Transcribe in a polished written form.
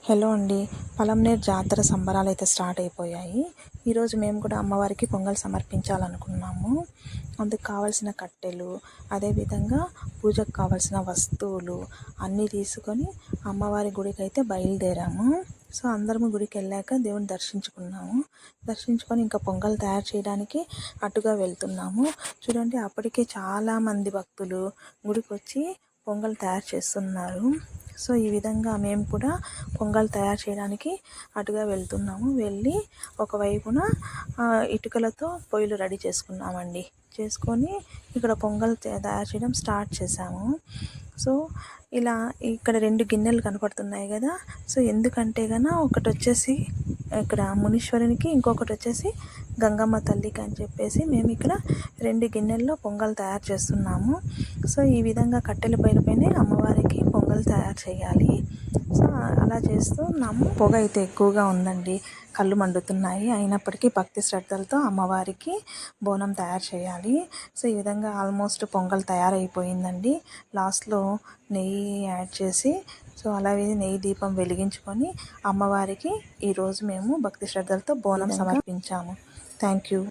Hello అండి. పలంనేరు జాతర సంబరాలు అయితే స్టార్ట్ అయిపోయాయి. ఈరోజు మేము కూడా అమ్మవారికి పొంగల్ సమర్పించాలనుకున్నాము. అందుకు కావాల్సిన కట్టెలు, అదేవిధంగా పూజకు కావాల్సిన వస్తువులు అన్నీ తీసుకొని అమ్మవారి గుడికి అయితే బయలుదేరాము. సో అందరము గుడికి వెళ్ళాక దేవుని దర్శించుకొని ఇంకా పొంగల్ తయారు చేయడానికి అటుగా వెళ్తున్నాము. చూడండి, అప్పటికే చాలామంది భక్తులు గుడికి వచ్చి పొంగల్ తయారు చేస్తున్నారు. సో ఈ విధంగా మేము కూడా పొంగల్ తయారు చేయడానికి అటుగా వెళ్ళి ఒకవైపున ఇటుకలతో పొయ్యిలు రెడీ చేసుకొని ఇక్కడ పొంగల్ తయారు చేయడం స్టార్ట్ చేసాము. సో ఇలా ఇక్కడ 2 గిన్నెలు కనపడుతున్నాయి కదా. సో ఎందుకంటే ఒకటి వచ్చేసి ఇక్కడ మునీశ్వరునికి, ఇంకొకటి వచ్చేసి గంగమ్మ తల్లికి అని చెప్పేసి మేము ఇక్కడ 2 గిన్నెల్లో పొంగల్ తయారు చేస్తున్నాము. సో ఈ విధంగా కట్టెల పైన అమ్మవారికి పొంగల్ తయారు చేయాలి. సో అలా చేస్తున్నాము. పొగ అయితే ఎక్కువగా ఉందండి, కళ్ళు మండుతున్నాయి. అయినప్పటికీ భక్తి శ్రద్ధలతో అమ్మవారికి బోనం తయారు చేయాలి. సో ఈ విధంగా ఆల్మోస్ట్ పొంగల్ తయారైపోయిందండి. లాస్ట్లో నెయ్యి యాడ్ చేసి అలాగే నెయ్యి దీపం వెలిగించుకొని అమ్మవారికి ఈరోజు మేము భక్తి శ్రద్ధలతో బోనం సమర్పించాము. Thank you.